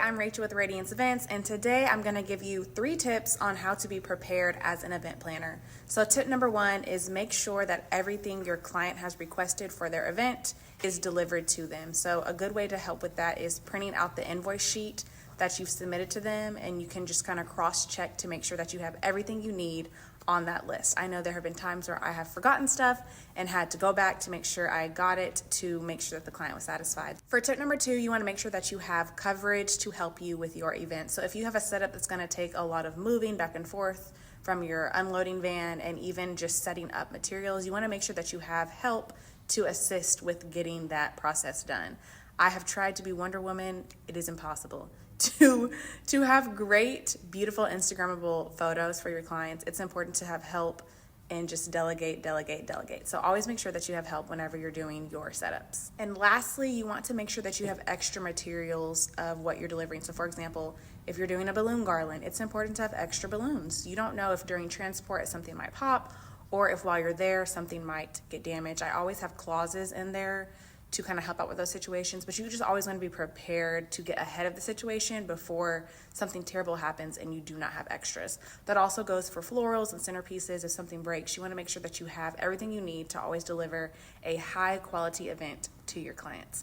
I'm Rachel with Radiance Events, and today I'm going to give you 3 tips on how to be prepared as an event planner. So tip number 1 is make sure that everything your client has requested for their event is delivered to them. So a good way to help with that is printing out the invoice sheet that you've submitted to them, and you can just kind of cross-check to make sure that you have everything you need on that list. I know there have been times where I have forgotten stuff and had to go back to make sure I got it to make sure that the client was satisfied. For tip number 2, you want to make sure that you have coverage to help you with your event. So if you have a setup that's going to take a lot of moving back and forth from your unloading van and even just setting up materials, you want to make sure that you have help to assist with getting that process done. I have tried to be Wonder Woman. It is impossible. To have great, beautiful Instagrammable photos for your clients, it's important to have help and just delegate. So always make sure that you have help whenever you're doing your setups. And lastly, you want to make sure that you have extra materials of what you're delivering. So for example, if you're doing a balloon garland, it's important to have extra balloons. You don't know if during transport something might pop or if while you're there something might get damaged. I always have clauses in there to kind of help out with those situations, but you just always want to be prepared to get ahead of the situation before something terrible happens and you do not have extras. That also goes for florals and centerpieces. If something breaks, you want to make sure that you have everything you need to always deliver a high quality event to your clients.